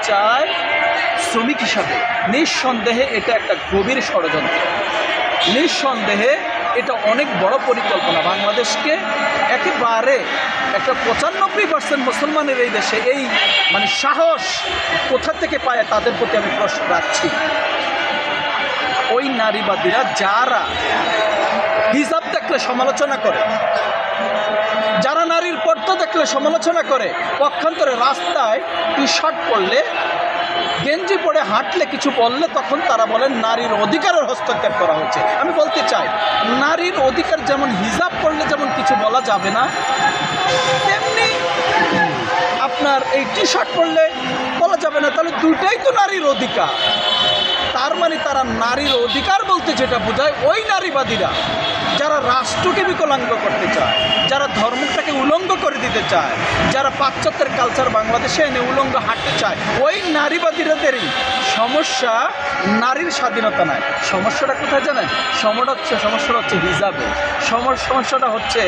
চায় শ্রমিক হিসাবে, নিঃসন্দেহে এটা একটা গভীর ষড়যন্ত্র। নিঃসন্দেহে এটা অনেক বড় পরিকল্পনা। বাংলাদেশকে একেবারে একটা 95% মুসলমানের এই দেশে এই সাহস কোথা থেকে পায় তাদের প্রতি আমি প্রশ্ন রাখছি। ওই নারীবাদীরা যারা হিজাব দেখলে সমালোচনা করে, যারা নারীর পর্দা দেখলে সমালোচনা করে, পক্ষান্তরে রাস্তায় টি শার্ট পরলে, গেঞ্জি পরে হাঁটলে, কিছু বললে তখন তারা বলেন নারীর অধিকারের হস্তক্ষেপ করা হচ্ছে। আমি বলতে চাই, নারীর অধিকার যেমন হিজাব পরলে যেমন কিছু বলা যাবে না, তেমনি আপনার এই টি শার্ট পরলে বলা যাবে না। তাহলে দুইটাই তো নারীর অধিকার। তার মানে তারা নারীর অধিকার বলতে যেটা বোঝায়, ওই নারীবাদীরা যারা রাষ্ট্রকে বিকলাঙ্গ করতে চায়, যারা ধর্মটাকে উলঙ্গ করে দিতে চায়, যারা পাশ্চাত্যের কালচার বাংলাদেশে এনে উলঙ্গ হাঁটতে চায়, ওই নারীবাদীরাদেরই সমস্যা নারীর স্বাধীনতা নয়। সমস্যাটা কোথায় জানেন? সমস্যাটা হচ্ছে হিজাবে, সমস্যাটা হচ্ছে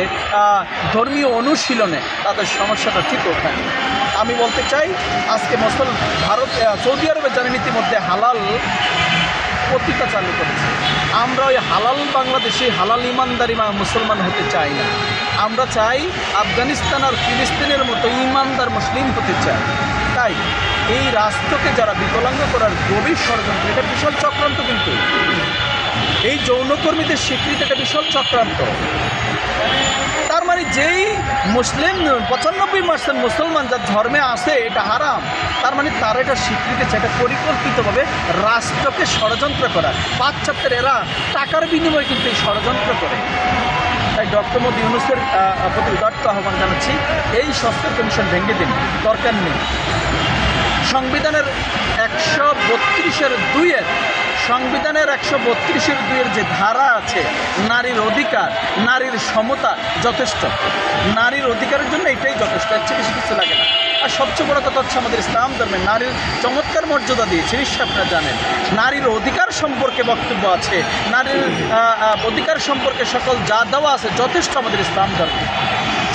ধর্মীয় অনুশীলনে। তাদের সমস্যাটা ঠিক ওখানে। আমি বলতে চাই, আজকে সৌদি আরবের যারা ইতিমধ্যে হালাল পত্রিকা চালু করেছে, আমরা ওই হালাল বাংলাদেশি হালাল ইমানদারি মুসলমান হতে চাই না। আমরা চাই আফগানিস্তান আর ফিলিস্তিনের মতো ইমানদার মুসলিম হতে চাই। তাই এই রাষ্ট্রকে যারা বিকলাঙ্গ করার গভীর ষড়যন্ত্র, এটা বিশাল চক্রান্ত। কিন্তু এই যৌনকর্মীদের স্বীকৃতি একটা বিশাল চক্রান্ত। তার মানে যেই মুসলিম 95% মুসলমান যার ধর্মে আছে এটা হারাম, তার মানে তারা এটা স্বীকৃতি চায়। এটা পরিকল্পিতভাবে রাষ্ট্রকে ষড়যন্ত্র করা। পাশ্চাত্যের এরা টাকার বিনিময়ে কিন্তু এই ষড়যন্ত্র করে। তাই ডক্টর মোহাম্মদ ইউনূসের প্রতি উদাত্ত আহ্বান জানাচ্ছি, এই সংস্কার কমিশন ভেঙে দিন, দরকার নেই। সংবিধানের 132-এর সংবিধানের 132-এর যে ধারা আছে, নারীর অধিকার, নারীর সমতা যথেষ্ট। নারীর অধিকারের জন্য এটাই যথেষ্ট, এর চেয়ে বেশি কিছু লাগে না। আর সবচেয়ে বড় কথা হচ্ছে, আমাদের ইসলাম ধর্মে নারীর চমৎকার মর্যাদা দিয়েছে, নিশ্চয়ই আপনারা জানেন। নারীর অধিকার সম্পর্কে বক্তব্য আছে, নারীর অধিকার সম্পর্কে সকল যা দেওয়া আছে যথেষ্ট আমাদের ইসলাম ধর্মে।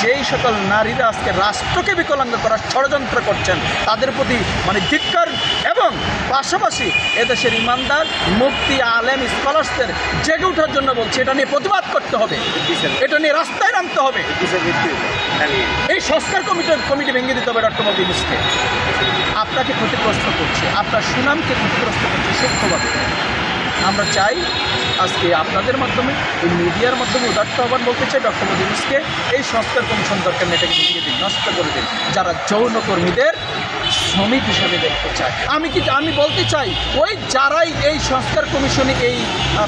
যেই সকল নারীরা আজকে রাষ্ট্রকে বিকলাঙ্গ করার ষড়যন্ত্র করছেন, তাদের প্রতি ধিক্কার, এবং পাশাপাশি এদেশের ইমানদার মুফতি, আলেম, স্কলার্সদের জেগে ওঠার জন্য বলছি, এটা নিয়ে প্রতিবাদ করতে হবে, এটা নিয়ে রাস্তায় নামতে হবে। এই সংস্কার কমিটি ভেঙে দিতে হবে ডক্টর মোহাম্মদ ইউনূসকে। আপনাকে ক্ষতিগ্রস্ত করছে, আপনার সুনামকে ক্ষতিগ্রস্ত করছে সূক্ষ্মভাবে। আমরা চাই আজকে আপনাদের মাধ্যমে, এই মিডিয়ার মাধ্যমে উদাত্ত আহ্বান বলতে চাই ডক্টর মোহাম্মদ ইউনূসকে, এই সংস্কার কমিশন দরকার নেই, এটাকে ভেঙে দিন, নষ্ট করে দিন। যারা যৌনকর্মীদের শ্রমিক হিসাবে দেখতে চায়, আমি বলতে চাই, ওই যারাই এই সংস্কার কমিশনে এই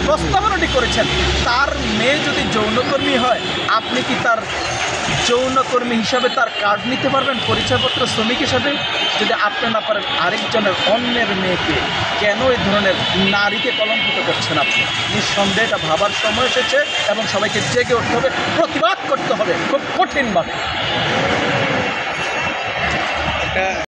প্রস্তাবনাটি করেছেন, তার মেয়ে যদি যৌনকর্মী হয়, আপনি কি তার যৌনকর্মী হিসাবে তার কার্ড নিতে পারবেন, পরিচয়পত্র, শ্রমিক হিসাবে? যদি আপনি না পারেন, আরেকজনের অন্যের মেয়েকে কেন এই ধরনের নারীকে কলঙ্কিত করছেন আপনি? নিঃসন্দেহে এটা ভাবার সময় এসেছে, এবং সবাইকে জেগে উঠতে হবে, প্রতিবাদ করতে হবে খুব কঠিনভাবে।